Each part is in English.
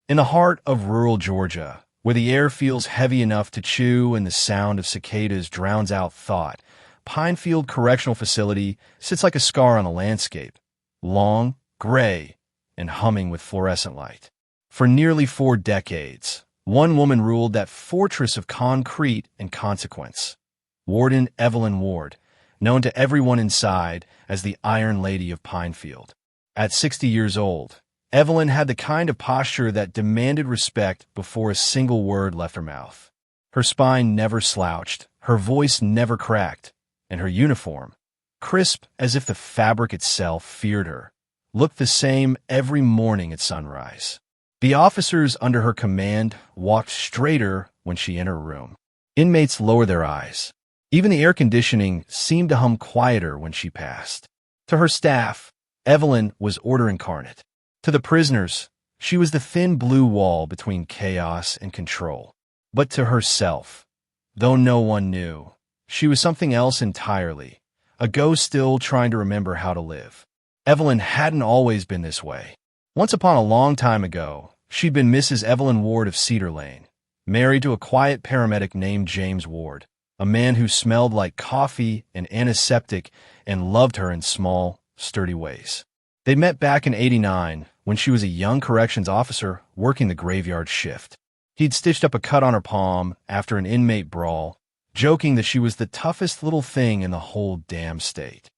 In the heart of rural Georgia, where the air feels heavy enough to chew and the sound of cicadas drowns out thought, Pinefield Correctional Facility sits like a scar on the landscape, long, gray, and humming with fluorescent light. For nearly 4 decades, one woman ruled that fortress of concrete and consequence. Warden Evelyn Ward, known to everyone inside as the Iron Lady of Pinefield. At 60 years old, Evelyn had the kind of posture that demanded respect before a single word left her mouth. Her spine never slouched, her voice never cracked, and her uniform, crisp as if the fabric itself feared her, looked the same every morning at sunrise. The officers under her command walked straighter when she entered a room. Inmates lowered their eyes. Even the air conditioning seemed to hum quieter when she passed. To her staff, Evelyn was order incarnate. To the prisoners, she was the thin blue wall between chaos and control. But to herself, though no one knew, she was something else entirely, a ghost still trying to remember how to live. Evelyn hadn't always been this way. Once upon a long time ago, she'd been Mrs. Evelyn Ward of Cedar Lane, married to a quiet paramedic named James Ward, a man who smelled like coffee and antiseptic and loved her in small, sturdy ways. They met back in '89 when she was a young corrections officer working the graveyard shift. He'd stitched up a cut on her palm after an inmate brawl, joking that she was the toughest little thing in the whole damn state.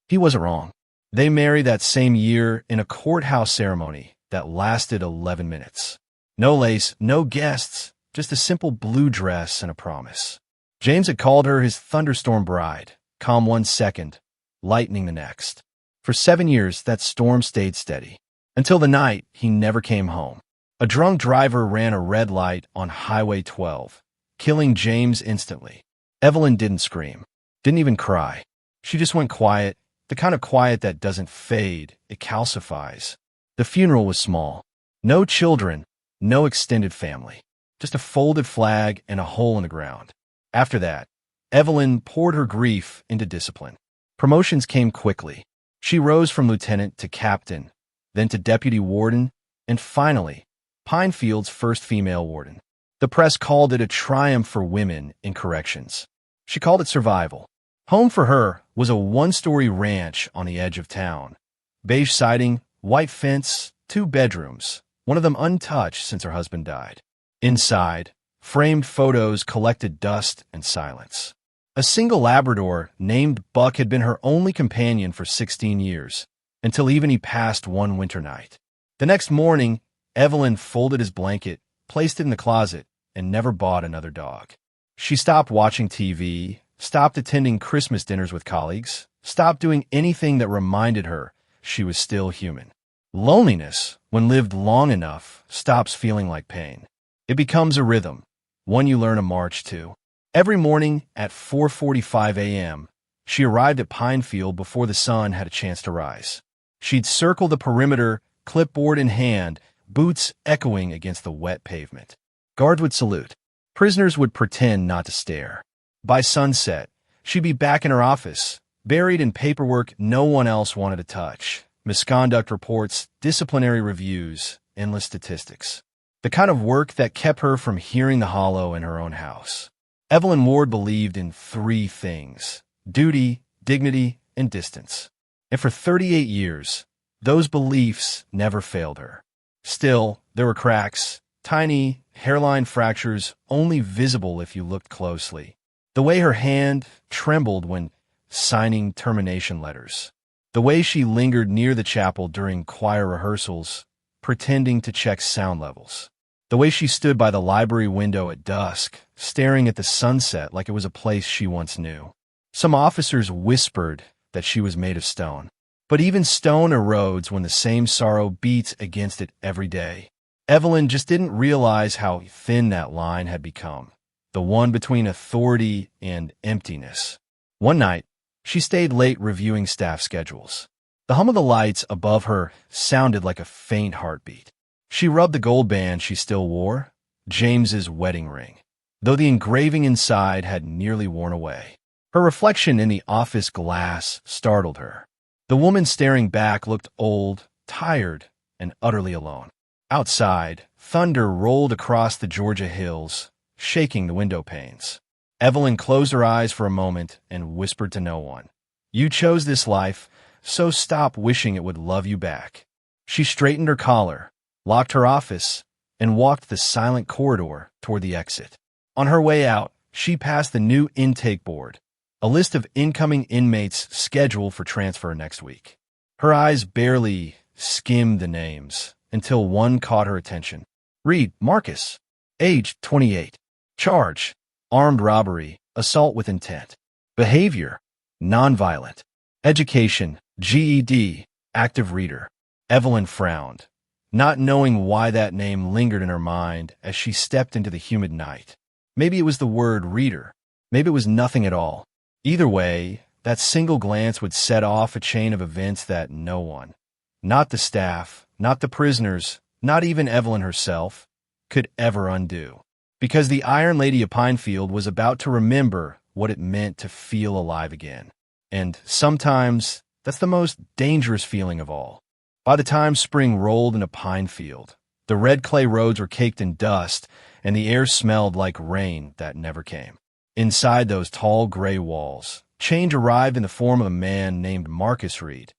He wasn't wrong. They married that same year in a courthouse ceremony that lasted 11 minutes. No lace, no guests, just a simple blue dress and a promise. James had called her his thunderstorm bride, calm one second, lightning the next. For 7 years, that storm stayed steady. Until the night he never came home. A drunk driver ran a red light on Highway 12, killing James instantly. Evelyn didn't scream, didn't even cry. She just went quiet, the kind of quiet that doesn't fade, it calcifies. The funeral was small. No children, no extended family. Just a folded flag and a hole in the ground. After that, Evelyn poured her grief into discipline. Promotions came quickly. She rose from lieutenant to captain, then to deputy warden, and finally, Pinefield's first female warden. The press called it a triumph for women in corrections. She called it survival. Home for her was a one-story ranch on the edge of town. Beige siding, white fence, 2 bedrooms, one of them untouched since her husband died. Inside, framed photos collected dust and silence. A single Labrador named Buck had been her only companion for 16 years, until even he passed one winter night. The next morning, Evelyn folded his blanket, placed it in the closet, and never bought another dog. She stopped watching TV, stopped attending Christmas dinners with colleagues, stopped doing anything that reminded her she was still human. Loneliness, when lived long enough, stops feeling like pain. It becomes a rhythm, one you learn to march to. Every morning at 4:45 a.m., she arrived at Pinefield before the sun had a chance to rise. She'd circle the perimeter, clipboard in hand, boots echoing against the wet pavement. Guards would salute. Prisoners would pretend not to stare. By sunset, she'd be back in her office, buried in paperwork no one else wanted to touch. Misconduct reports, disciplinary reviews, endless statistics. The kind of work that kept her from hearing the hollow in her own house. Evelyn Ward believed in 3 things: duty, dignity, and distance. And for 38 years, those beliefs never failed her. Still, there were cracks, tiny hairline fractures only visible if you looked closely. The way her hand trembled when signing termination letters. The way she lingered near the chapel during choir rehearsals, pretending to check sound levels. The way she stood by the library window at dusk, staring at the sunset like it was a place she once knew. Some officers whispered that she was made of stone. But even stone erodes when the same sorrow beats against it every day. Evelyn just didn't realize how thin that line had become, the one between authority and emptiness. One night, she stayed late reviewing staff schedules. The hum of the lights above her sounded like a faint heartbeat. She rubbed the gold band she still wore, James's wedding ring, though the engraving inside had nearly worn away. Her reflection in the office glass startled her. The woman staring back looked old, tired, and utterly alone. Outside, thunder rolled across the Georgia hills, shaking the window panes. Evelyn closed her eyes for a moment and whispered to no one. You chose this life, so stop wishing it would love you back. She straightened her collar, locked her office, and walked the silent corridor toward the exit. On her way out, she passed the new intake board, a list of incoming inmates scheduled for transfer next week. Her eyes barely skimmed the names until one caught her attention. Read, Marcus, age 28. Charge, armed robbery, assault with intent. Behavior, nonviolent. Education, GED, active reader. Evelyn frowned, not knowing why that name lingered in her mind as she stepped into the humid night. Maybe it was the word reader. Maybe it was nothing at all. Either way, that single glance would set off a chain of events that no one, not the staff, not the prisoners, not even Evelyn herself, could ever undo. Because the Iron Lady of Pinefield was about to remember what it meant to feel alive again. And sometimes, that's the most dangerous feeling of all. By the time spring rolled into Pinefield, the red clay roads were caked in dust, and the air smelled like rain that never came. Inside those tall gray walls, change arrived in the form of a man named Marcus Reed,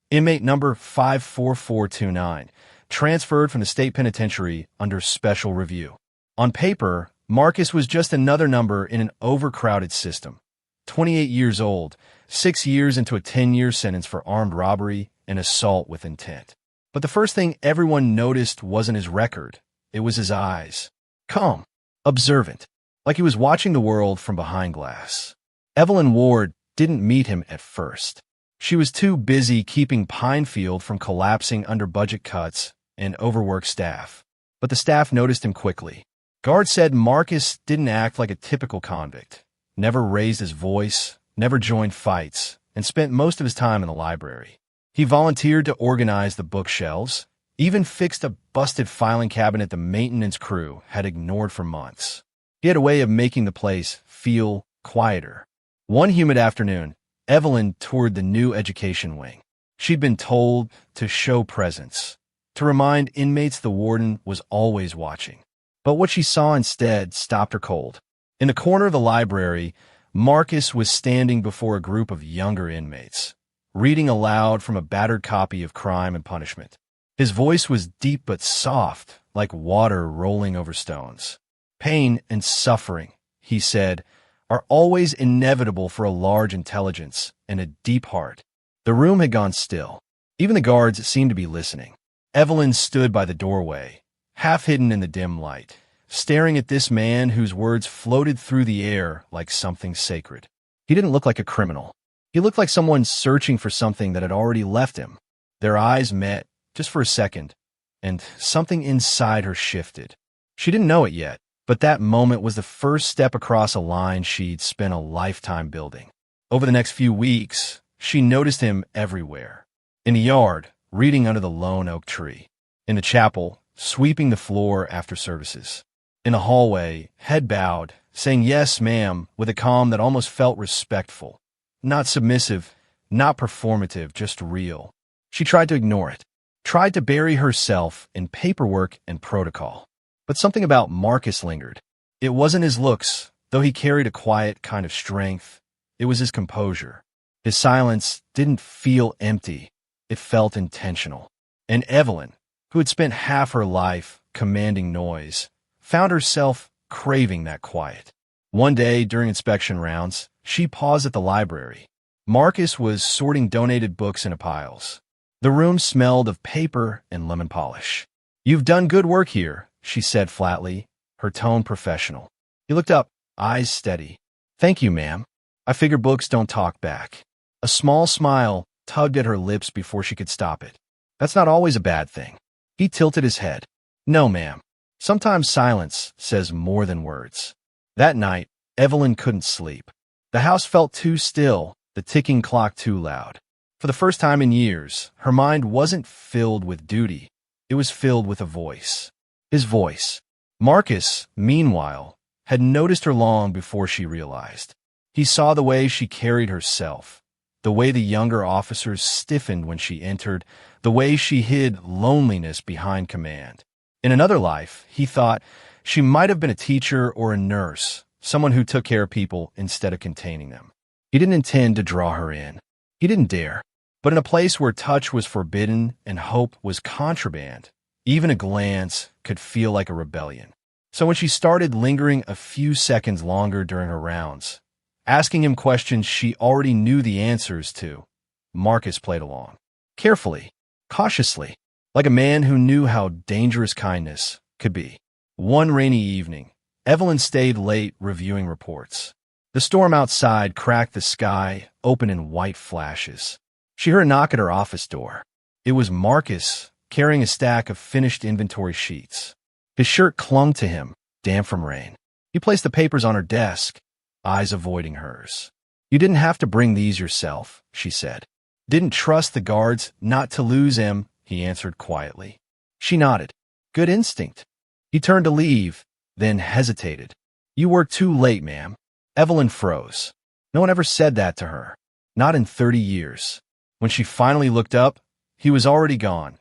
inmate number 54429, transferred from the state penitentiary under special review. On paper, Marcus was just another number in an overcrowded system. 28 years old, 6 years into a 10-year sentence for armed robbery and assault with intent. But the first thing everyone noticed wasn't his record. It was his eyes. Calm, observant, like he was watching the world from behind glass. Evelyn Ward didn't meet him at first. She was too busy keeping Pinefield from collapsing under budget cuts and overworked staff. But the staff noticed him quickly. Guards said Marcus didn't act like a typical convict, never raised his voice, never joined fights, and spent most of his time in the library. He volunteered to organize the bookshelves, even fixed a busted filing cabinet the maintenance crew had ignored for months. He had a way of making the place feel quieter. One humid afternoon, Evelyn toured the new education wing. She'd been told to show presence, to remind inmates the warden was always watching. But what she saw instead stopped her cold. In the corner of the library, Marcus was standing before a group of younger inmates, reading aloud from a battered copy of Crime and Punishment. His voice was deep but soft, like water rolling over stones. Pain and suffering, he said, are always inevitable for a large intelligence and a deep heart. The room had gone still. Even the guards seemed to be listening. Evelyn stood by the doorway, half hidden in the dim light, staring at this man whose words floated through the air like something sacred. He didn't look like a criminal. He looked like someone searching for something that had already left him. Their eyes met, just for a second, and something inside her shifted. She didn't know it yet, but that moment was the first step across a line she'd spent a lifetime building. Over the next few weeks, she noticed him everywhere. In the yard, reading under the lone oak tree. In the chapel, sweeping the floor after services. In the hallway, head bowed, saying yes, ma'am, with a calm that almost felt respectful. Not submissive, not performative, just real. She tried to ignore it, tried to bury herself in paperwork and protocol. But something about Marcus lingered. It wasn't his looks, though he carried a quiet kind of strength. It was his composure. His silence didn't feel empty. It felt intentional. And Evelyn, who had spent half her life commanding noise, found herself craving that quiet. One day during inspection rounds, she paused at the library. Marcus was sorting donated books into piles. The room smelled of paper and lemon polish. "You've done good work here," she said flatly, her tone professional. He looked up, eyes steady. "Thank you, ma'am. I figure books don't talk back." A small smile tugged at her lips before she could stop it. "That's not always a bad thing." He tilted his head. "No, ma'am. Sometimes silence says more than words." That night, Evelyn couldn't sleep. The house felt too still, the ticking clock too loud. For the first time in years, her mind wasn't filled with duty. It was filled with a voice. His voice. Marcus, meanwhile, had noticed her long before she realized. He saw the way she carried herself, the way the younger officers stiffened when she entered, the way she hid loneliness behind command. In another life, he thought, she might have been a teacher or a nurse, someone who took care of people instead of containing them. He didn't intend to draw her in. He didn't dare. But in a place where touch was forbidden and hope was contraband, even a glance could feel like a rebellion. So when she started lingering a few seconds longer during her rounds, asking him questions she already knew the answers to, Marcus played along. Carefully, cautiously, like a man who knew how dangerous kindness could be. One rainy evening, Evelyn stayed late reviewing reports. The storm outside cracked the sky open in white flashes. She heard a knock at her office door. It was Marcus, carrying a stack of finished inventory sheets. His shirt clung to him, damp from rain. He placed the papers on her desk, eyes avoiding hers. "You didn't have to bring these yourself," she said. "Didn't trust the guards not to lose him," he answered quietly. She nodded. "Good instinct." He turned to leave, then hesitated. "You work too late, ma'am." Evelyn froze. No one ever said that to her. Not in 30 years. When she finally looked up, he was already gone,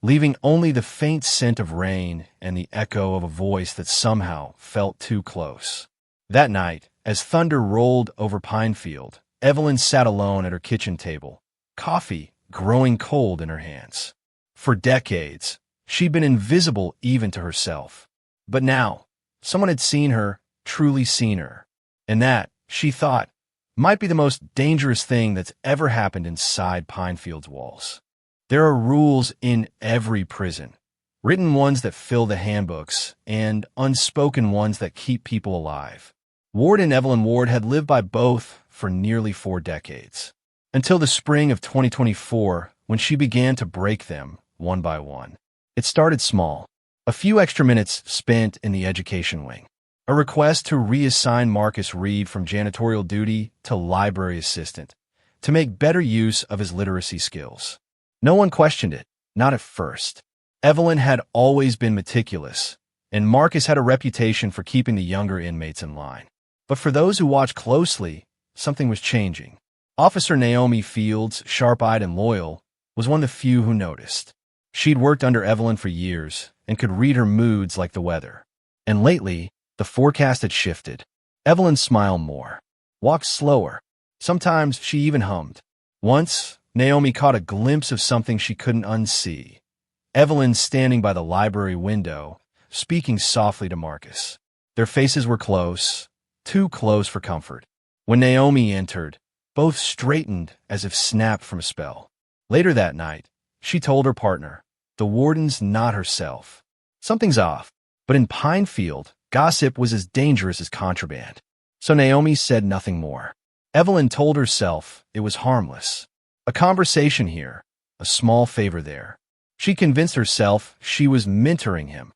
leaving only the faint scent of rain and the echo of a voice that somehow felt too close. That night, as thunder rolled over Pinefield, Evelyn sat alone at her kitchen table, coffee growing cold in her hands. For decades, she'd been invisible even to herself. But now, someone had seen her, truly seen her. And that, she thought, might be the most dangerous thing that's ever happened inside Pinefield's walls. There are rules in every prison, written ones that fill the handbooks, and unspoken ones that keep people alive. Warden Evelyn Ward had lived by both for nearly 4 decades, until the spring of 2024, when she began to break them one by one. It started small, a few extra minutes spent in the education wing, a request to reassign Marcus Reed from janitorial duty to library assistant, to make better use of his literacy skills. No one questioned it, not at first. Evelyn had always been meticulous, and Marcus had a reputation for keeping the younger inmates in line. But for those who watched closely, something was changing. Officer Naomi Fields, sharp-eyed and loyal, was one of the few who noticed. She'd worked under Evelyn for years and could read her moods like the weather. And lately, the forecast had shifted. Evelyn smiled more, walked slower. Sometimes she even hummed. Once, Naomi caught a glimpse of something she couldn't unsee. Evelyn standing by the library window, speaking softly to Marcus. Their faces were close, too close for comfort. When Naomi entered, both straightened as if snapped from a spell. Later that night, she told her partner, "The warden's not herself. Something's off." But in Pinefield, gossip was as dangerous as contraband. So Naomi said nothing more. Evelyn told herself it was harmless. A conversation here, a small favor there. She convinced herself she was mentoring him,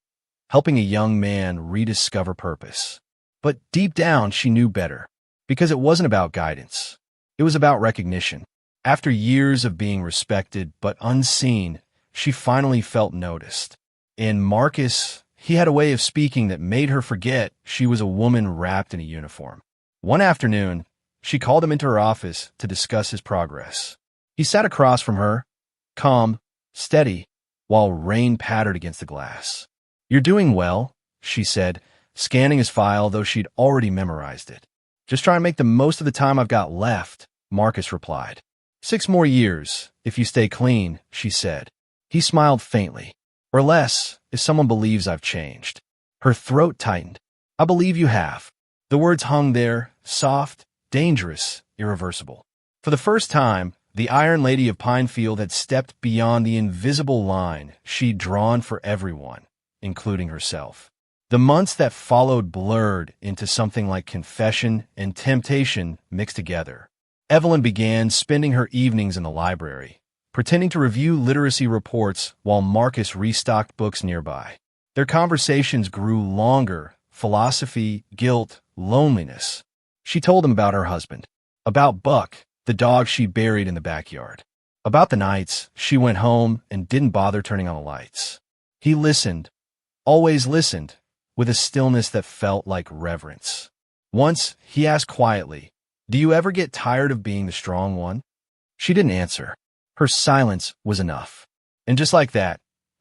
helping a young man rediscover purpose. But deep down, she knew better, because it wasn't about guidance. It was about recognition. After years of being respected but unseen, she finally felt noticed. And Marcus, he had a way of speaking that made her forget she was a woman wrapped in a uniform. One afternoon, she called him into her office to discuss his progress. He sat across from her, calm, steady, while rain pattered against the glass. "You're doing well," she said, scanning his file, though she'd already memorized it. "Just trying to make the most of the time I've got left," Marcus replied. "6 more years, if you stay clean," she said. He smiled faintly. "Or less, if someone believes I've changed." Her throat tightened. "I believe you have." The words hung there, soft, dangerous, irreversible. For the first time, the Iron Lady of Pinefield had stepped beyond the invisible line she'd drawn for everyone, including herself. The months that followed blurred into something like confession and temptation mixed together. Evelyn began spending her evenings in the library, pretending to review literacy reports while Marcus restocked books nearby. Their conversations grew longer, philosophy, guilt, loneliness. She told him about her husband, about Buck, the dog she buried in the backyard, about the nights she went home and didn't bother turning on the lights. He listened, always listened, with a stillness that felt like reverence. Once, he asked quietly, "Do you ever get tired of being the strong one?" She didn't answer. Her silence was enough. And just like that,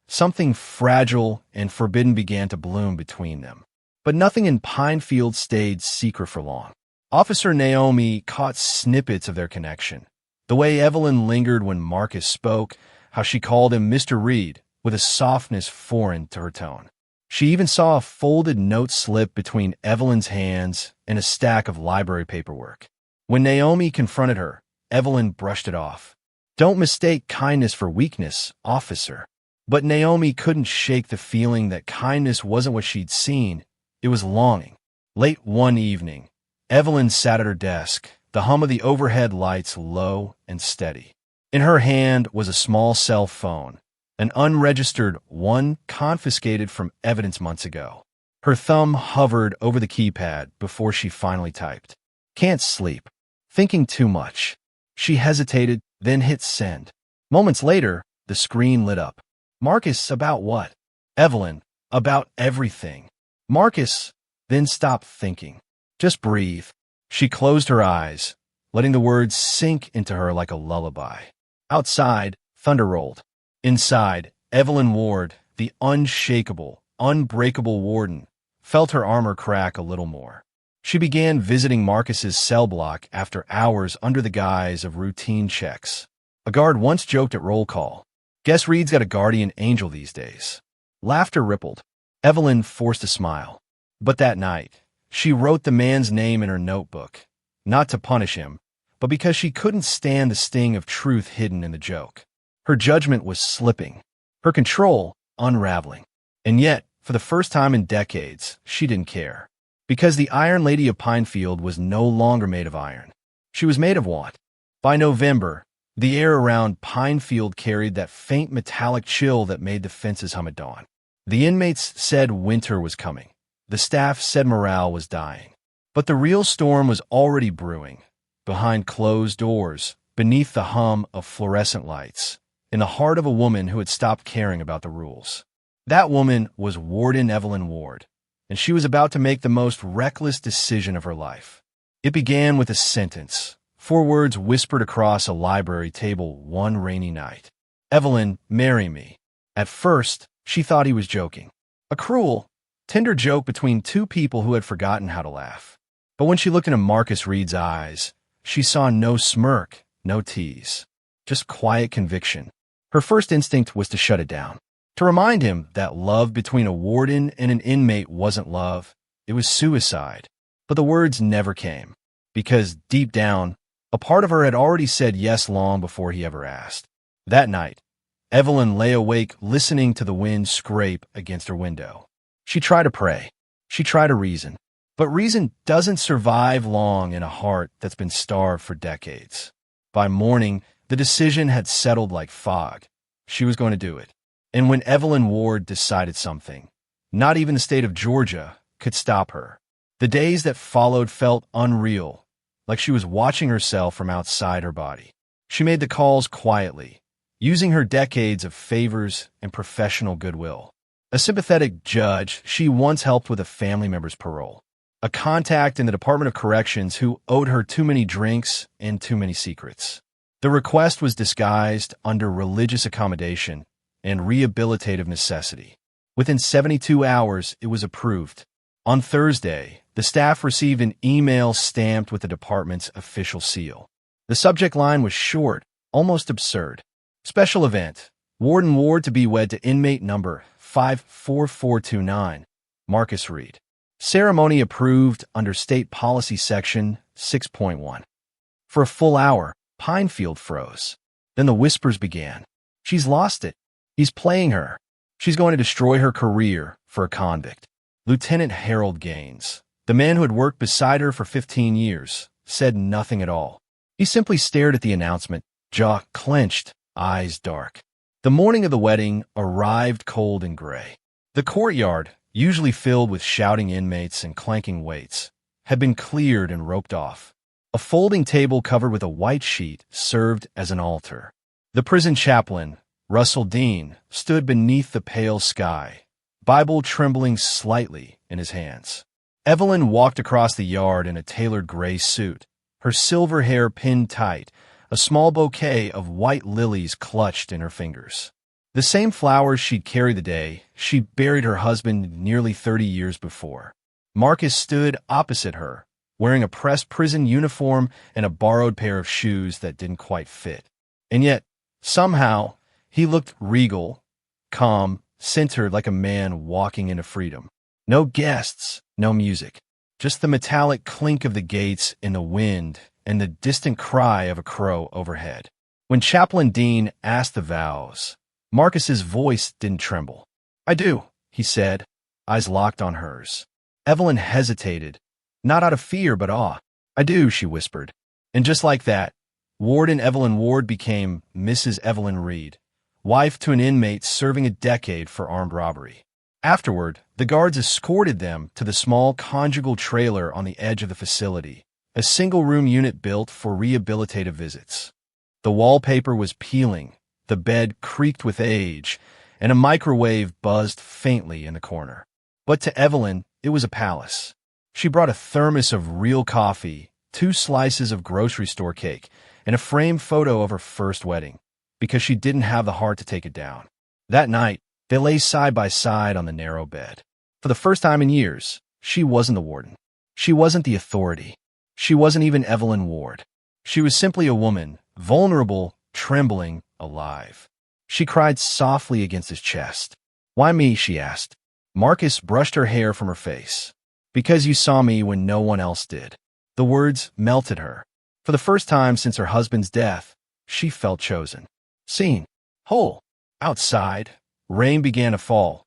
Something fragile and forbidden began to bloom between them. But nothing in Pinefield stayed secret for long. Officer Naomi caught snippets of their connection. The way Evelyn lingered when Marcus spoke, how she called him Mr. Reed, with a softness foreign to her tone. She even saw a folded note slip between Evelyn's hands and a stack of library paperwork. When Naomi confronted her, Evelyn brushed it off. "Don't mistake kindness for weakness, officer." But Naomi couldn't shake the feeling that kindness wasn't what she'd seen, it was longing. Late one evening, Evelyn sat at her desk, the hum of the overhead lights low and steady. In her hand was a small cell phone, an unregistered one confiscated from evidence months ago. Her thumb hovered over the keypad before she finally typed. "Can't sleep. Thinking too much." She hesitated, then hit send. Moments later, the screen lit up. "Marcus, about what?" "Evelyn, about everything." "Marcus," then stopped thinking. "Just breathe." She closed her eyes, letting the words sink into her like a lullaby. Outside, thunder rolled. Inside, Evelyn Ward, the unshakable, unbreakable warden, felt her armor crack a little more. She began visiting Marcus's cell block after hours under the guise of routine checks. A guard once joked at roll call, "Guess Reed's got a guardian angel these days." Laughter rippled. Evelyn forced a smile. But that night, she wrote the man's name in her notebook, not to punish him, but because she couldn't stand the sting of truth hidden in the joke. Her judgment was slipping, her control unraveling. And yet, for the first time in decades, she didn't care. Because the Iron Lady of Pinefield was no longer made of iron. She was made of what? By November, the air around Pinefield carried that faint metallic chill that made the fences hum at dawn. The inmates said winter was coming. The staff said morale was dying. But the real storm was already brewing, behind closed doors, beneath the hum of fluorescent lights, in the heart of a woman who had stopped caring about the rules. That woman was Warden Evelyn Ward, and she was about to make the most reckless decision of her life. It began with a sentence, 4 words whispered across a library table one rainy night. "Evelyn, marry me." At first, she thought he was joking. A cruel, tender joke between two people who had forgotten how to laugh. But when she looked into Marcus Reed's eyes, she saw no smirk, no tease, just quiet conviction. Her first instinct was to shut it down, to remind him that love between a warden and an inmate wasn't love, it was suicide. But the words never came, because deep down, a part of her had already said yes long before he ever asked. That night, Evelyn lay awake listening to the wind scrape against her window. She tried to pray. She tried to reason. But reason doesn't survive long in a heart that's been starved for decades. By morning, the decision had settled like fog. She was going to do it. And when Evelyn Ward decided something, not even the state of Georgia could stop her. The days that followed felt unreal, like she was watching herself from outside her body. She made the calls quietly, using her decades of favors and professional goodwill. A sympathetic judge, she once helped with a family member's parole. A contact in the Department of Corrections who owed her too many drinks and too many secrets. The request was disguised under religious accommodation and rehabilitative necessity. Within 72 hours, it was approved. On Thursday, the staff received an email stamped with the department's official seal. The subject line was short, almost absurd. Special event. Warden Ward to be wed to inmate number 54429, Marcus Reed. Ceremony approved under State Policy Section 6.1. For a full hour, Pinefield froze. Then the whispers began. She's lost it. He's playing her. She's going to destroy her career for a convict. Lieutenant Harold Gaines, the man who had worked beside her for 15 years, said nothing at all. He simply stared at the announcement, jaw clenched, eyes dark. The morning of the wedding arrived cold and gray. The courtyard, usually filled with shouting inmates and clanking weights, had been cleared and roped off. A folding table covered with a white sheet served as an altar. The prison chaplain, Russell Dean, stood beneath the pale sky, Bible trembling slightly in his hands. Evelyn walked across the yard in a tailored gray suit, her silver hair pinned tight, a small bouquet of white lilies clutched in her fingers. The same flowers she'd carried the day she buried her husband nearly 30 years before. Marcus stood opposite her, wearing a pressed prison uniform and a borrowed pair of shoes that didn't quite fit. And yet, somehow, he looked regal, calm, centered like a man walking into freedom. No guests, no music, just the metallic clink of the gates in the wind and the distant cry of a crow overhead. When Chaplain Dean asked the vows, Marcus's voice didn't tremble. "I do," he said, eyes locked on hers. Evelyn hesitated, not out of fear but awe. "I do," she whispered. And just like that, Warden Evelyn Ward became Mrs. Evelyn Reed, wife to an inmate serving a decade for armed robbery. Afterward, the guards escorted them to the small conjugal trailer on the edge of the facility, a single-room unit built for rehabilitative visits. The wallpaper was peeling, the bed creaked with age, and a microwave buzzed faintly in the corner. But to Evelyn, it was a palace. She brought a thermos of real coffee, 2 slices of grocery store cake, and a framed photo of her first wedding, because she didn't have the heart to take it down. That night, they lay side by side on the narrow bed. For the first time in years, she wasn't the warden. She wasn't the authority. She wasn't even Evelyn Ward. She was simply a woman, vulnerable, trembling, alive. She cried softly against his chest. "Why me?" she asked. Marcus brushed her hair from her face. "Because you saw me when no one else did." The words melted her. For the first time since her husband's death, she felt chosen. Seen. Whole. Outside, rain began to fall.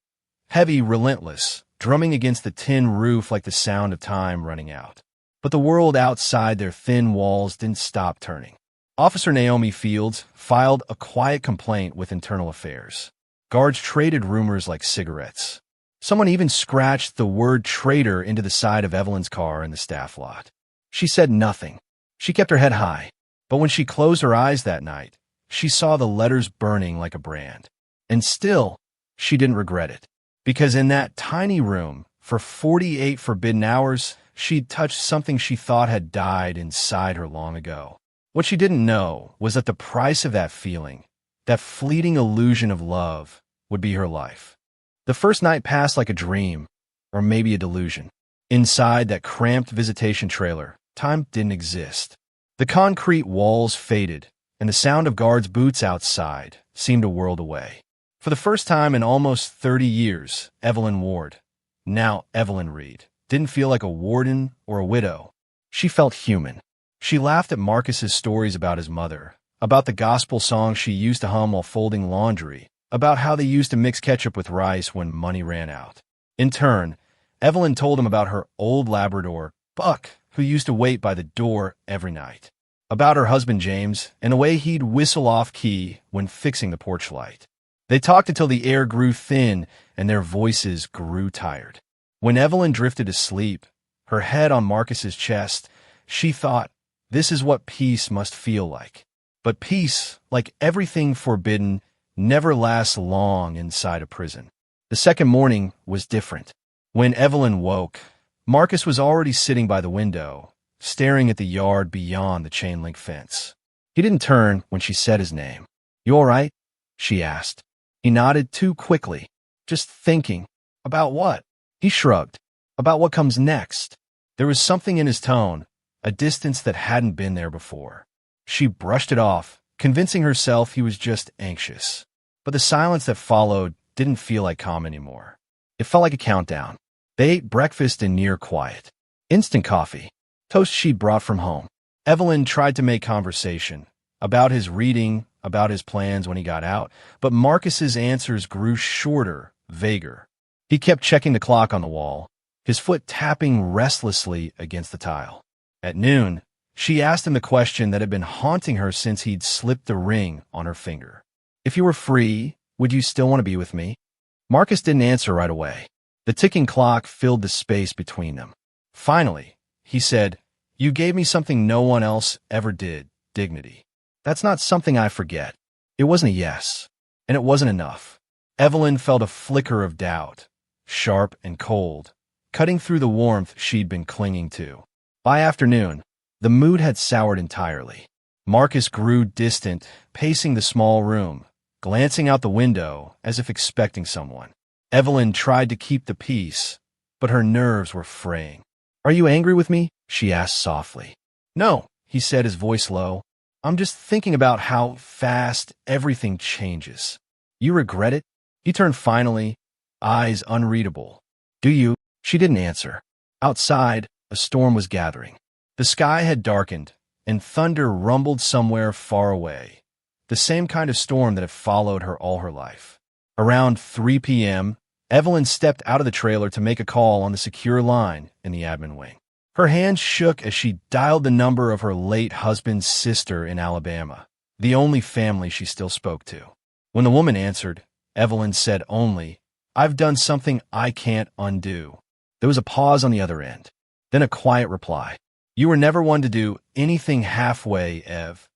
Heavy, relentless, drumming against the tin roof like the sound of time running out. But the world outside their thin walls didn't stop turning. Officer Naomi Fields filed a quiet complaint with Internal Affairs. Guards traded rumors like cigarettes. Someone even scratched the word traitor into the side of Evelyn's car in the staff lot. She said nothing. She kept her head high. But when she closed her eyes that night, she saw the letters burning like a brand. And still, she didn't regret it. Because in that tiny room, for 48 forbidden hours, she'd touched something she thought had died inside her long ago. What she didn't know was that the price of that feeling, that fleeting illusion of love, would be her life. The first night passed like a dream, or maybe a delusion. Inside that cramped visitation trailer, time didn't exist. The concrete walls faded, and the sound of guards' boots outside seemed a world away. For the first time in almost 30 years, Evelyn Ward, now Evelyn Reed, didn't feel like a warden or a widow. She felt human. She laughed at Marcus's stories about his mother, about the gospel songs she used to hum while folding laundry, about how they used to mix ketchup with rice when money ran out. In turn, Evelyn told him about her old Labrador, Buck, who used to wait by the door every night, about her husband James and the way he'd whistle off-key when fixing the porch light. They talked until the air grew thin and their voices grew tired. When Evelyn drifted to sleep, her head on Marcus's chest, she thought, this is what peace must feel like. But peace, like everything forbidden, never lasts long inside a prison. The second morning was different. When Evelyn woke, Marcus was already sitting by the window, staring at the yard beyond the chain-link fence. He didn't turn when she said his name. "You all right?" she asked. He nodded too quickly. "Just thinking." "About what?" He shrugged. "About what comes next." There was something in his tone, a distance that hadn't been there before. She brushed it off, convincing herself he was just anxious. But the silence that followed didn't feel like calm anymore. It felt like a countdown. They ate breakfast in near quiet. Instant coffee. Toast she'd brought from home. Evelyn tried to make conversation. About his reading, about his plans when he got out, but Marcus's answers grew shorter, vaguer. He kept checking the clock on the wall, his foot tapping restlessly against the tile. At noon, she asked him the question that had been haunting her since he'd slipped the ring on her finger. "If you were free, would you still want to be with me?" Marcus didn't answer right away. The ticking clock filled the space between them. Finally, he said, "You gave me something no one else ever did, dignity. That's not something I forget." It wasn't a yes, and it wasn't enough. Evelyn felt a flicker of doubt, sharp and cold, cutting through the warmth she'd been clinging to. By afternoon, the mood had soured entirely. Marcus grew distant, pacing the small room, glancing out the window as if expecting someone. Evelyn tried to keep the peace, but her nerves were fraying. "Are you angry with me?" she asked softly. "No," he said, his voice low. "I'm just thinking about how fast everything changes." "You regret it?" He turned finally, eyes unreadable. "Do you?" She didn't answer. Outside, a storm was gathering. The sky had darkened, and thunder rumbled somewhere far away, the same kind of storm that had followed her all her life. Around 3 p.m., Evelyn stepped out of the trailer to make a call on the secure line in the admin wing. Her hands shook as she dialed the number of her late husband's sister in Alabama, the only family she still spoke to. When the woman answered, Evelyn said only, "I've done something I can't undo." There was a pause on the other end, then a quiet reply. "You were never one to do anything halfway, Ev."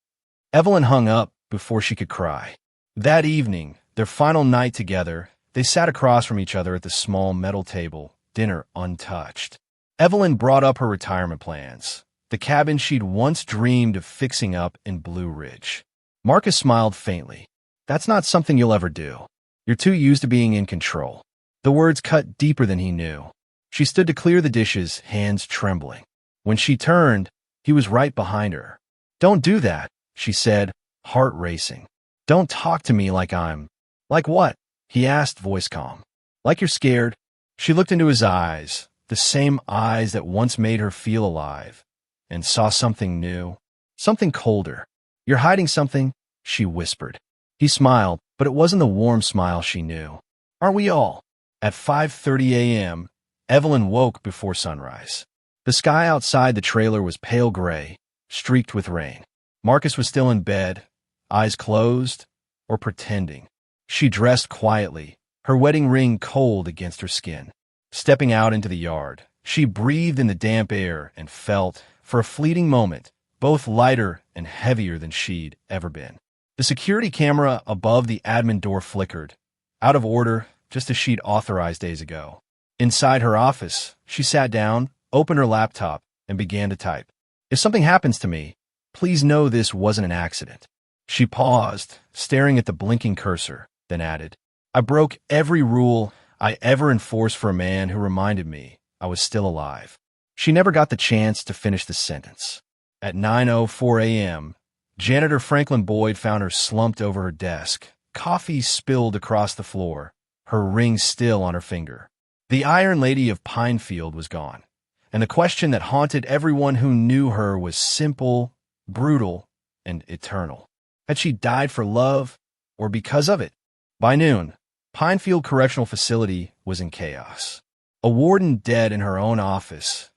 Evelyn hung up before she could cry. That evening, their final night together, they sat across from each other at the small metal table, dinner untouched. Evelyn brought up her retirement plans, the cabin she'd once dreamed of fixing up in Blue Ridge. Marcus smiled faintly. "That's not something you'll ever do. You're too used to being in control." The words cut deeper than he knew. She stood to clear the dishes, hands trembling. When she turned, he was right behind her. "Don't do that," she said, heart racing. "Don't talk to me like I'm—" "Like what?" he asked, voice calm. "Like you're scared." She looked into his eyes, the same eyes that once made her feel alive, and saw something new, something colder. "You're hiding something," she whispered. He smiled, but it wasn't the warm smile she knew. "Aren't we all?" At 5:30 a.m., Evelyn woke before sunrise. The sky outside the trailer was pale gray, streaked with rain. Marcus was still in bed, eyes closed, or pretending. She dressed quietly, her wedding ring cold against her skin. Stepping out into the yard, she breathed in the damp air and felt, for a fleeting moment, both lighter and heavier than she'd ever been. The security camera above the admin door flickered, out of order, just as she'd authorized days ago. Inside her office, she sat down, opened her laptop, and began to type. "If something happens to me, please know this wasn't an accident." She paused, staring at the blinking cursor, then added, "I broke every rule I ever enforced for a man who reminded me I was still alive." She never got the chance to finish the sentence. At 9:04 a.m., janitor Franklin Boyd found her slumped over her desk, coffee spilled across the floor, her ring still on her finger. The Iron Lady of Pinefield was gone, and the question that haunted everyone who knew her was simple, brutal, and eternal. Had she died for love, or because of it? By noon, Pinefield Correctional Facility was in chaos. A warden dead in her own office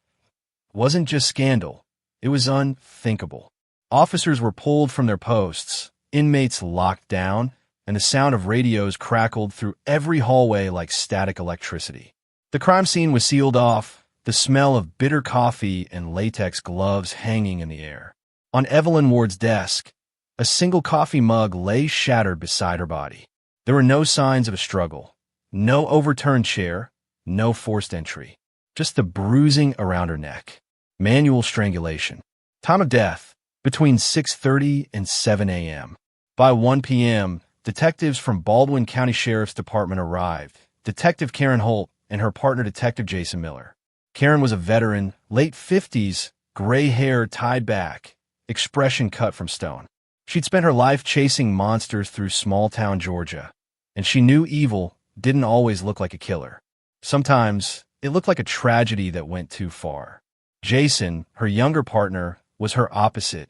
wasn't just scandal, it was unthinkable. Officers were pulled from their posts, inmates locked down, and the sound of radios crackled through every hallway like static electricity. The crime scene was sealed off, the smell of bitter coffee and latex gloves hanging in the air. On Evelyn Ward's desk, a single coffee mug lay shattered beside her body. There were no signs of a struggle, no overturned chair, no forced entry, just the bruising around her neck. Manual strangulation. Time of death, between 6:30 and 7 a.m. By 1 p.m., detectives from Baldwin County Sheriff's Department arrived, Detective Karen Holt and her partner Detective Jason Miller. Karen was a veteran, late 50s, gray hair tied back, expression cut from stone. She'd spent her life chasing monsters through small-town Georgia, and she knew evil didn't always look like a killer. Sometimes, it looked like a tragedy that went too far. Jason, her younger partner, was her opposite,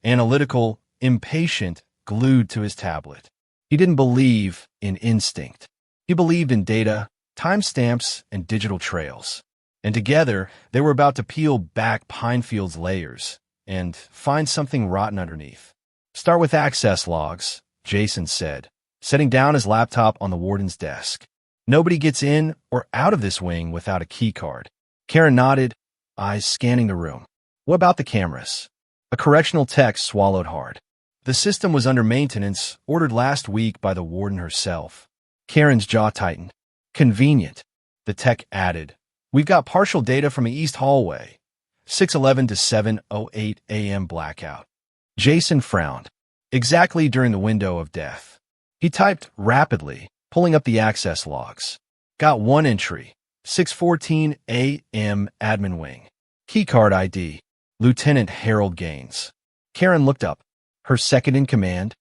analytical, impatient, glued to his tablet. He didn't believe in instinct. He believed in data, timestamps, and digital trails. And together, they were about to peel back Pinefield's layers and find something rotten underneath. "Start with access logs," Jason said, setting down his laptop on the warden's desk. "Nobody gets in or out of this wing without a key card." Karen nodded, eyes scanning the room. "What about the cameras?" A correctional tech swallowed hard. "The system was under maintenance, ordered last week by the warden herself." Karen's jaw tightened. "Convenient," the tech added. "We've got partial data from the east hallway, 6:11 to 7:08 a.m. blackout." Jason frowned. Exactly during the window of death. He typed rapidly, pulling up the access logs. Got one entry, 6:14 a.m. admin wing. Keycard ID, Lieutenant Harold Gaines. Karen looked up. Her second in command?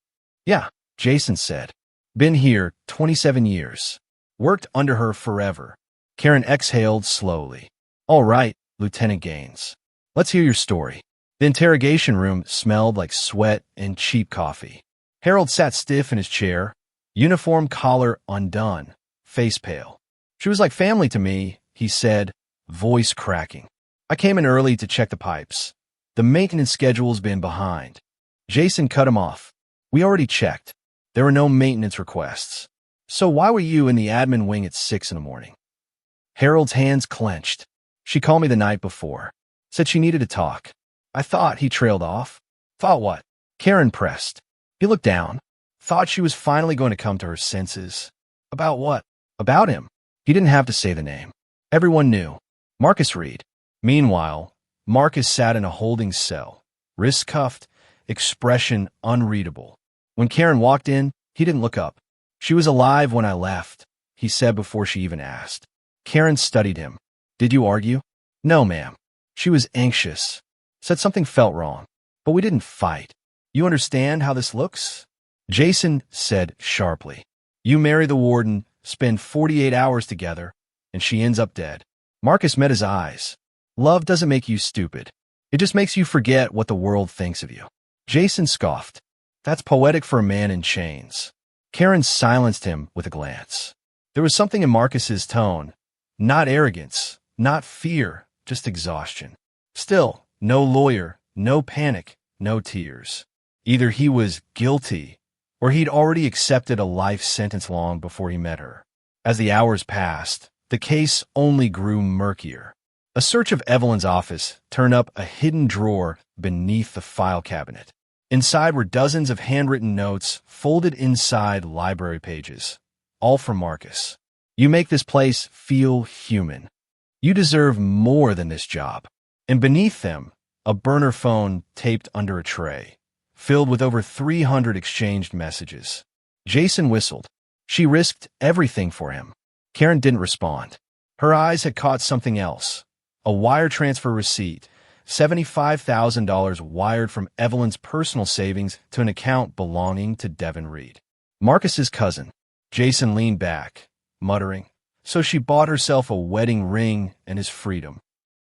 Yeah, Jason said. Been here 27 years. Worked under her forever. Karen exhaled slowly. All right, Lieutenant Gaines. Let's hear your story. The interrogation room smelled like sweat and cheap coffee. Harold sat stiff in his chair, uniform collar undone, face pale. She was like family to me, he said, voice cracking. I came in early to check the pipes. The maintenance schedule's been behind. Jason cut him off. We already checked. There were no maintenance requests. So why were you in the admin wing at 6 in the morning? Harold's hands clenched. She called me the night before. Said she needed to talk. I thought he trailed off. Thought what? Karen pressed. He looked down. Thought she was finally going to come to her senses. About what? About him. He didn't have to say the name. Everyone knew. Marcus Reed. Meanwhile, Marcus sat in a holding cell, wrists cuffed, expression unreadable. When Karen walked in, he didn't look up. She was alive when I left, he said before she even asked. Karen studied him. Did you argue? No, ma'am. She was anxious. Said something felt wrong. But we didn't fight. You understand how this looks? Jason said sharply. You marry the warden, spend 48 hours together, and she ends up dead. Marcus met his eyes. Love doesn't make you stupid. It just makes you forget what the world thinks of you. Jason scoffed. That's poetic for a man in chains. Karen silenced him with a glance. There was something in Marcus's tone. Not arrogance, not fear, just exhaustion. Still, no lawyer, no panic, no tears. Either he was guilty, or he'd already accepted a life sentence long before he met her. As the hours passed, the case only grew murkier. A search of Evelyn's office turned up a hidden drawer beneath the file cabinet. Inside were dozens of handwritten notes folded inside library pages, all from Marcus. You make this place feel human. You deserve more than this job. And beneath them, a burner phone taped under a tray, filled with over 300 exchanged messages. Jason whistled. She risked everything for him. Karen didn't respond. Her eyes had caught something else. A wire transfer receipt, $75,000 wired from Evelyn's personal savings to an account belonging to Devin Reed, Marcus's cousin. Jason leaned back, muttering, so she bought herself a wedding ring and his freedom.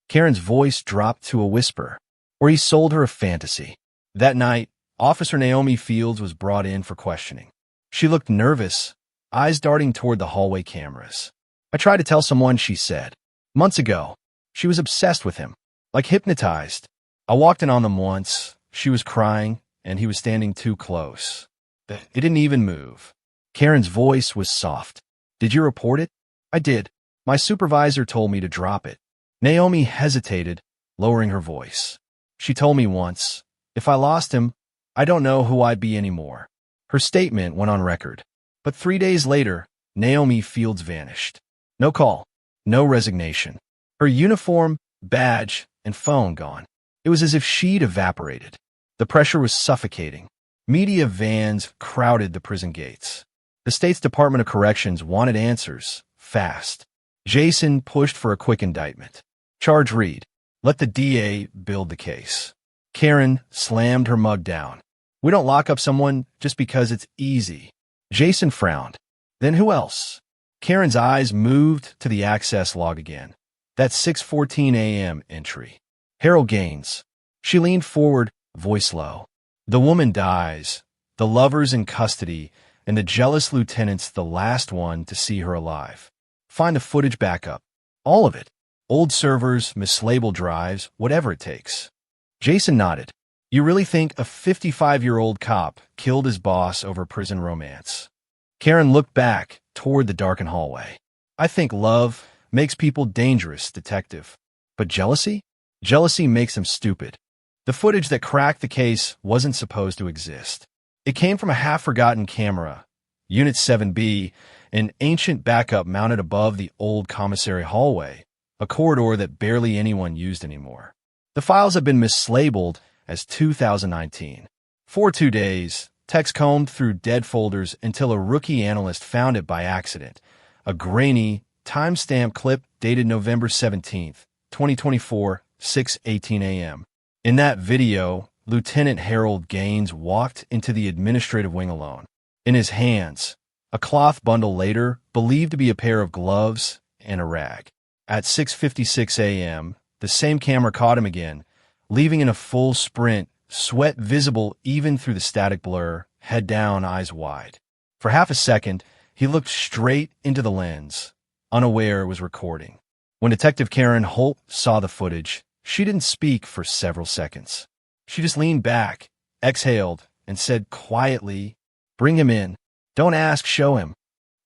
Karen's voice dropped to a whisper, or he sold her a fantasy. That night, Officer Naomi Fields was brought in for questioning. She looked nervous, eyes darting toward the hallway cameras. I tried to tell someone, she said. Months ago, she was obsessed with him, like hypnotized. I walked in on them once. She was crying, and he was standing too close. It didn't even move. Karen's voice was soft. Did you report it? I did. My supervisor told me to drop it. Naomi hesitated, lowering her voice. She told me once, if I lost him, I don't know who I'd be anymore. Her statement went on record. But 3 days later, Naomi Fields vanished. No call, no resignation. Her uniform, badge, and phone gone. It was as if she'd evaporated. The pressure was suffocating. Media vans crowded the prison gates. The state's Department of Corrections wanted answers, fast. Jason pushed for a quick indictment. Charge Reed. Let the DA build the case. Karen slammed her mug down. We don't lock up someone just because it's easy. Jason frowned. Then who else? Karen's eyes moved to the access log again. That 6:14 a.m. entry. Harold Gaines. She leaned forward, voice low. The woman dies. The lover's in custody, and the jealous lieutenant's the last one to see her alive. Find the footage backup. All of it. Old servers, mislabeled drives, whatever it takes. Jason nodded. You really think a 55-year-old cop killed his boss over prison romance? Karen looked back toward the darkened hallway. I think love makes people dangerous, detective. But jealousy? Jealousy makes them stupid. The footage that cracked the case wasn't supposed to exist. It came from a half-forgotten camera, Unit 7B, an ancient backup mounted above the old commissary hallway, a corridor that barely anyone used anymore. The files have been mislabeled as 2019. For 2 days, Tex combed through dead folders until a rookie analyst found it by accident. A grainy, time-stamped clip dated November 17th, 2024, 6:18 a.m. In that video, Lieutenant Harold Gaines walked into the administrative wing alone. In his hands, a cloth bundle later believed to be a pair of gloves and a rag. At 6:56 a.m., the same camera caught him again, leaving in a full sprint, sweat visible even through the static blur, head down, eyes wide. For half a second, he looked straight into the lens, unaware it was recording. When Detective Karen Holt saw the footage, she didn't speak for several seconds. She just leaned back, exhaled, and said quietly, "Bring him in. Don't ask, show him."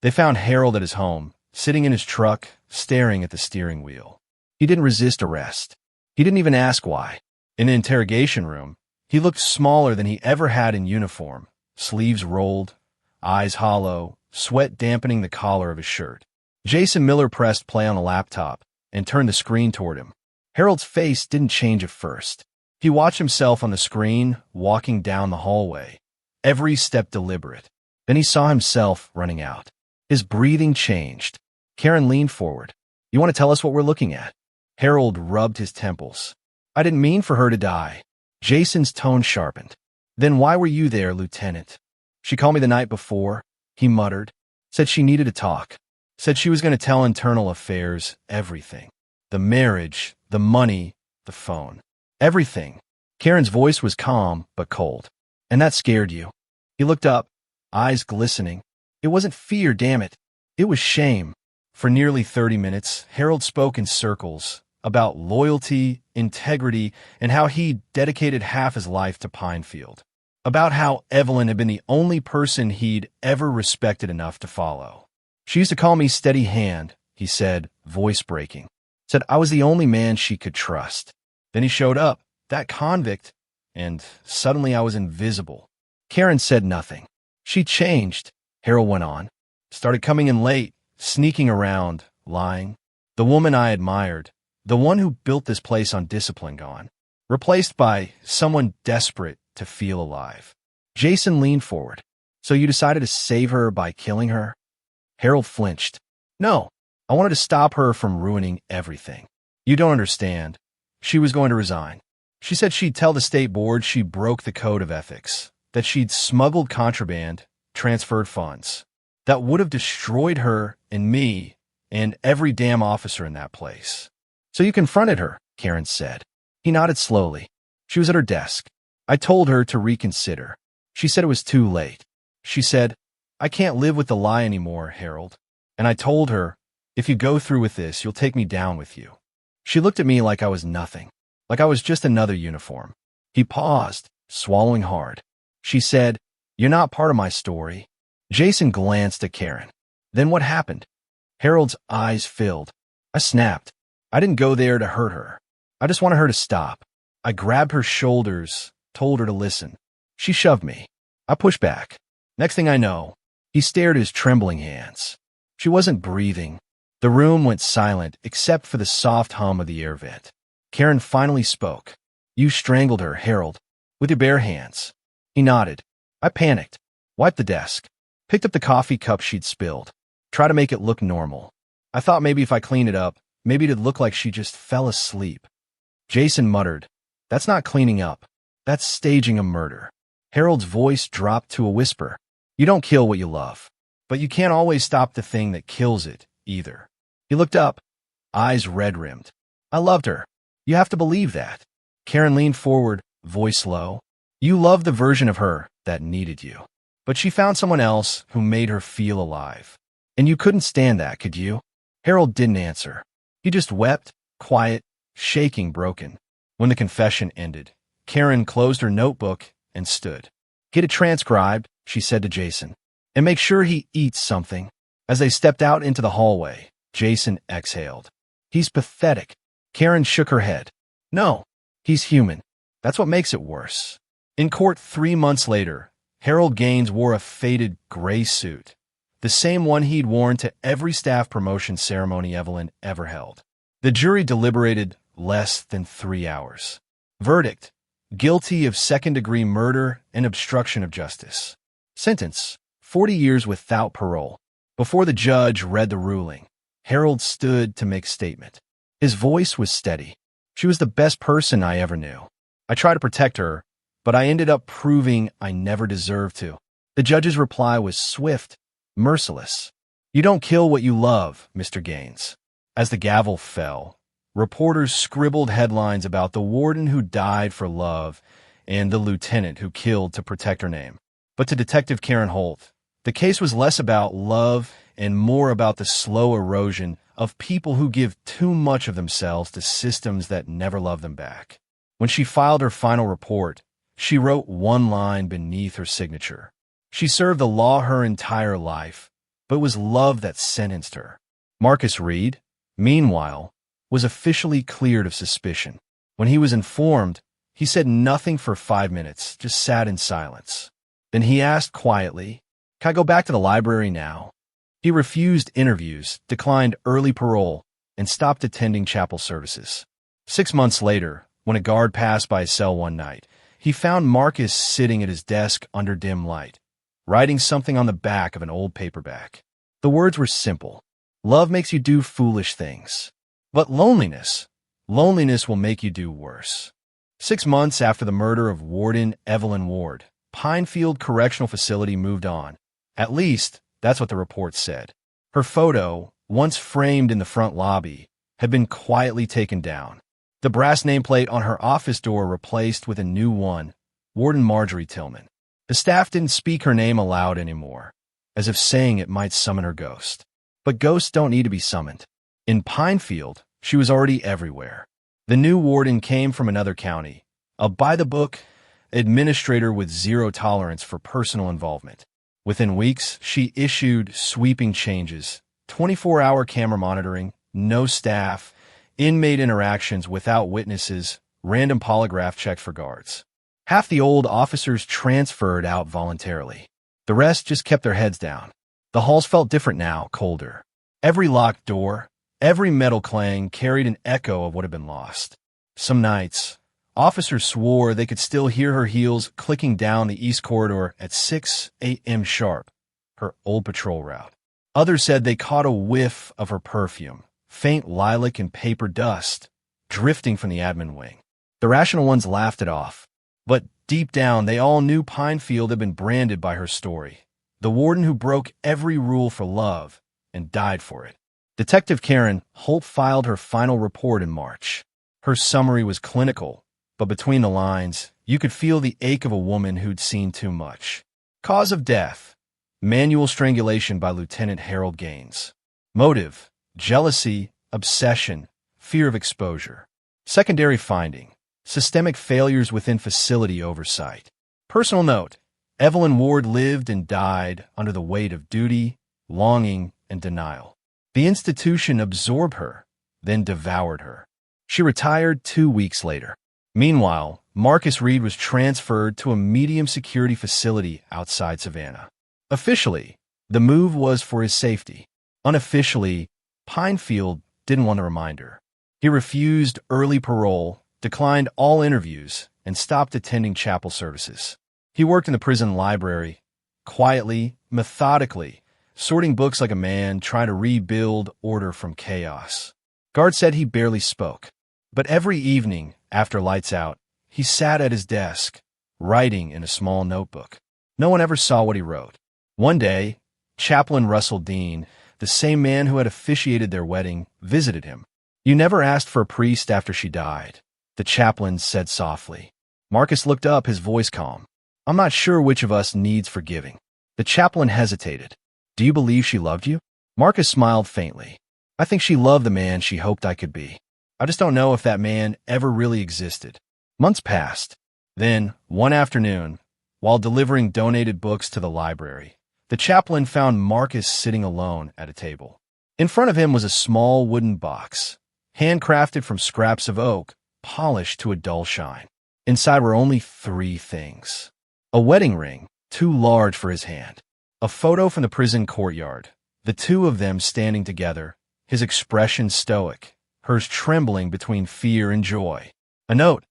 They found Harold at his home, sitting in his truck, staring at the steering wheel. He didn't resist arrest. He didn't even ask why. In the interrogation room, he looked smaller than he ever had in uniform, sleeves rolled, eyes hollow, sweat dampening the collar of his shirt. Jason Miller pressed play on a laptop and turned the screen toward him. Harold's face didn't change at first. He watched himself on the screen, walking down the hallway, every step deliberate. Then he saw himself running out. His breathing changed. Karen leaned forward. "You want to tell us what we're looking at?" Harold rubbed his temples. "I didn't mean for her to die." Jason's tone sharpened. "Then why were you there, Lieutenant?" "She called me the night before," he muttered. "Said she needed to talk. Said she was going to tell internal affairs, everything. The marriage, the money, the phone. Everything." Karen's voice was calm but cold. "And that scared you?" He looked up, eyes glistening. It wasn't fear, damn it. It was shame. For nearly 30 minutes, Harold spoke in circles about loyalty, integrity, and how he'd dedicated half his life to Pinefield. About how Evelyn had been the only person he'd ever respected enough to follow. "She used to call me Steady Hand," he said, voice breaking. Said I was the only man she could trust. Then he showed up, that convict, and suddenly I was invisible. Karen said nothing. "She changed," Harold went on. "Started coming in late, sneaking around, lying. The woman I admired, the one who built this place on discipline, gone. Replaced by someone desperate to feel alive." Jason leaned forward. "So you decided to save her by killing her?" Harold flinched. "No, I wanted to stop her from ruining everything. You don't understand. She was going to resign. She said she'd tell the state board she broke the code of ethics, that she'd smuggled contraband, transferred funds. That would have destroyed her and me and every damn officer in that place." "So you confronted her," Karen said. He nodded slowly. "She was at her desk. I told her to reconsider. She said it was too late. She said, 'I can't live with the lie anymore, Harold.' And I told her, 'If you go through with this, you'll take me down with you.' She looked at me like I was nothing, like I was just another uniform." He paused, swallowing hard. "She said, 'You're not part of my story.'" Jason glanced at Karen. "Then what happened?" Harold's eyes filled. "I snapped. I didn't go there to hurt her. I just wanted her to stop. I grabbed her shoulders, told her to listen. She shoved me. I pushed back. Next thing I know," he stared at his trembling hands. She wasn't breathing. The room went silent except for the soft hum of the air vent. Karen finally spoke. "You strangled her, Harold, with your bare hands." He nodded. "I panicked. Wiped the desk. Picked up the coffee cup she'd spilled. Tried to make it look normal. I thought maybe if I cleaned it up, maybe it'd look like she just fell asleep." Jason muttered, "That's not cleaning up. That's staging a murder." Harold's voice dropped to a whisper. "You don't kill what you love, but you can't always stop the thing that kills it, either." He looked up, eyes red-rimmed. "I loved her. You have to believe that." Karen leaned forward, voice low. "You loved the version of her that needed you. But she found someone else who made her feel alive. And you couldn't stand that, could you?" Harold didn't answer. He just wept, quiet, shaking, broken. When the confession ended, Karen closed her notebook and stood. "Get it transcribed," she said to Jason, "and make sure he eats something." As they stepped out into the hallway, Jason exhaled. "He's pathetic." Karen shook her head. "No, he's human. That's what makes it worse." In court 3 months later, Harold Gaines wore a faded gray suit, the same one he'd worn to every staff promotion ceremony Evelyn ever held. The jury deliberated less than 3 hours. Verdict: guilty of second-degree murder and obstruction of justice. Sentence: 40 years without parole. Before the judge read the ruling, Harold stood to make statement. His voice was steady. She was the best person I ever knew. I tried to protect her, but I ended up proving I never deserved to. The judge's reply was swift, merciless. You don't kill what you love, Mr. Gaines. As the gavel fell, reporters scribbled headlines about the warden who died for love and the lieutenant who killed to protect her name. But to Detective Karen Holt, the case was less about love and more about the slow erosion of people who give too much of themselves to systems that never love them back. When she filed her final report, she wrote one line beneath her signature. She served the law her entire life, but it was love that sentenced her. Marcus Reed, meanwhile, was officially cleared of suspicion. When he was informed, he said nothing for 5 minutes, just sat in silence. Then he asked quietly, "Can I go back to the library now?" He refused interviews, declined early parole, and stopped attending chapel services. 6 months later, when a guard passed by his cell one night, he found Marcus sitting at his desk under dim light, writing something on the back of an old paperback. The words were simple. Love makes you do foolish things. But loneliness will make you do worse. 6 months after the murder of Warden Evelyn Ward, Pinefield Correctional Facility moved on. At least, that's what the report said. Her photo, once framed in the front lobby, had been quietly taken down. The brass nameplate on her office door replaced with a new one, Warden Marjorie Tillman. The staff didn't speak her name aloud anymore, as if saying it might summon her ghost. But ghosts don't need to be summoned. In Pinefield, she was already everywhere. The new warden came from another county, a by-the-book administrator with zero tolerance for personal involvement. Within weeks, she issued sweeping changes, 24-hour camera monitoring, no staff, inmate interactions without witnesses, random polygraph checks for guards. Half the old officers transferred out voluntarily. The rest just kept their heads down. The halls felt different now, colder. Every locked door, every metal clang carried an echo of what had been lost. Some nights, officers swore they could still hear her heels clicking down the east corridor at 6 a.m. sharp, her old patrol route. Others said they caught a whiff of her perfume, faint lilac and paper dust, drifting from the admin wing. The rational ones laughed it off, but deep down they all knew Pinefield had been branded by her story. The warden who broke every rule for love and died for it. Detective Karen Holt filed her final report in March. Her summary was clinical, but between the lines, you could feel the ache of a woman who'd seen too much. Cause of death: manual strangulation by Lieutenant Harold Gaines. Motive: jealousy, obsession, fear of exposure. Secondary finding: systemic failures within facility oversight. Personal note: Evelyn Ward lived and died under the weight of duty, longing, and denial. The institution absorbed her, then devoured her. She retired 2 weeks later. Meanwhile, Marcus Reed was transferred to a medium-security facility outside Savannah. Officially, the move was for his safety. Unofficially, Pinefield didn't want a reminder. He refused early parole, declined all interviews, and stopped attending chapel services. He worked in the prison library, quietly, methodically, sorting books like a man trying to rebuild order from chaos. Guards said he barely spoke. But every evening, after lights out, he sat at his desk, writing in a small notebook. No one ever saw what he wrote. One day, Chaplain Russell Dean, the same man who had officiated their wedding, visited him. "You never asked for a priest after she died," the chaplain said softly. Marcus looked up, his voice calm. "I'm not sure which of us needs forgiving." The chaplain hesitated. "Do you believe she loved you?" Marcus smiled faintly. "I think she loved the man she hoped I could be. I just don't know if that man ever really existed." Months passed. Then, one afternoon, while delivering donated books to the library, the chaplain found Marcus sitting alone at a table. In front of him was a small wooden box, handcrafted from scraps of oak, polished to a dull shine. Inside were only 3 things. A wedding ring, too large for his hand. A photo from the prison courtyard, the two of them standing together, his expression stoic, hers trembling between fear and joy. A note: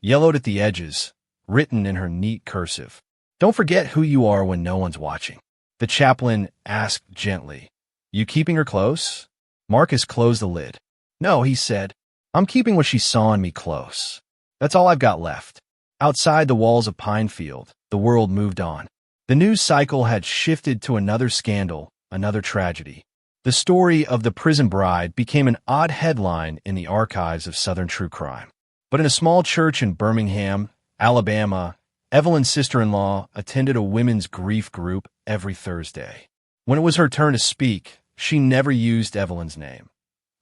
yellowed at the edges, written in her neat cursive. "Don't forget who you are when no one's watching." The chaplain asked gently, "You keeping her close?" Marcus closed the lid. "No," he said. "I'm keeping what she saw in me close. That's all I've got left." Outside the walls of Pinefield, the world moved on. The news cycle had shifted to another scandal, another tragedy. The story of the prison bride became an odd headline in the archives of Southern true crime. But in a small church in Birmingham, Alabama, Evelyn's sister-in-law attended a women's grief group every Thursday. When it was her turn to speak, she never used Evelyn's name,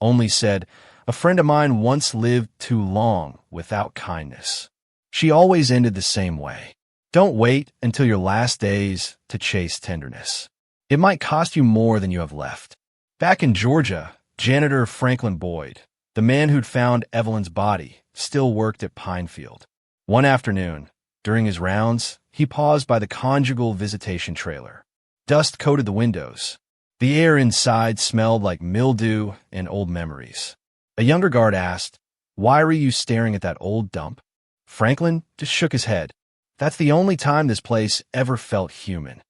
only said, "A friend of mine once lived too long without kindness." She always ended the same way. Don't wait until your last days to chase tenderness. It might cost you more than you have left. Back in Georgia, janitor Franklin Boyd, the man who'd found Evelyn's body, still worked at Pinefield. One afternoon, during his rounds, he paused by the conjugal visitation trailer. Dust coated the windows. The air inside smelled like mildew and old memories. A younger guard asked, "Why were you staring at that old dump?" Franklin just shook his head. "That's the only time this place ever felt human."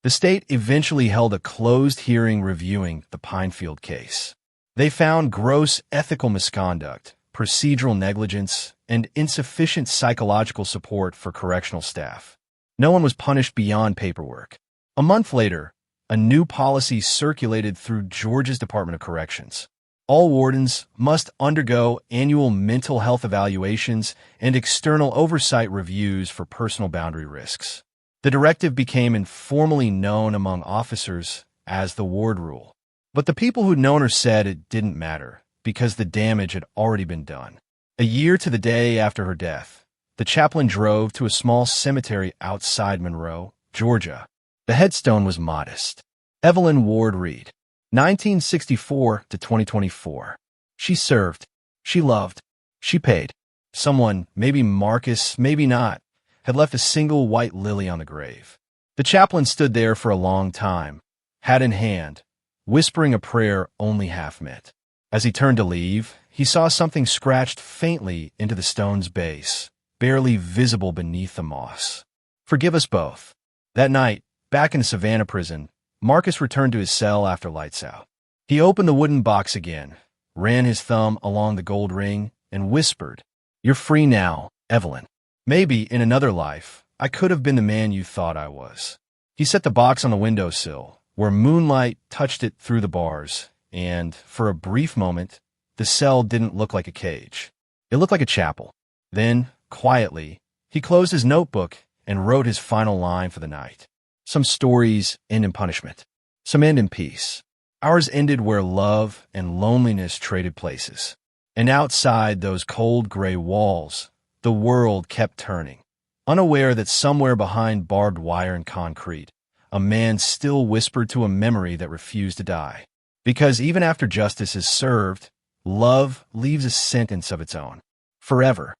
The state eventually held a closed hearing reviewing the Pinefield case. They found gross ethical misconduct, procedural negligence, and insufficient psychological support for correctional staff. No one was punished beyond paperwork. A month later, a new policy circulated through Georgia's Department of Corrections. All wardens must undergo annual mental health evaluations and external oversight reviews for personal boundary risks. The directive became informally known among officers as the Ward Rule. But the people who'd known her said it didn't matter because the damage had already been done. A year to the day after her death, the chaplain drove to a small cemetery outside Monroe, Georgia. The headstone was modest. Evelyn Ward Reed, 1964 to 2024. She served. She loved. She paid. Someone, maybe Marcus, maybe not, had left a single white lily on the grave. The chaplain stood there for a long time, hat in hand, whispering a prayer only half meant. As he turned to leave, he saw something scratched faintly into the stone's base, barely visible beneath the moss. "Forgive us both." That night, back in Savannah prison, Marcus returned to his cell after lights out. He opened the wooden box again, ran his thumb along the gold ring, and whispered, "You're free now, Evelyn. Maybe in another life, I could have been the man you thought I was." He set the box on the windowsill, where moonlight touched it through the bars, and, for a brief moment, the cell didn't look like a cage. It looked like a chapel. Then, quietly, he closed his notebook and wrote his final line for the night. Some stories end in punishment. Some end in peace. Ours ended where love and loneliness traded places. And outside those cold gray walls, the world kept turning, unaware that somewhere behind barbed wire and concrete, a man still whispered to a memory that refused to die. Because even after justice is served, love leaves a sentence of its own. Forever.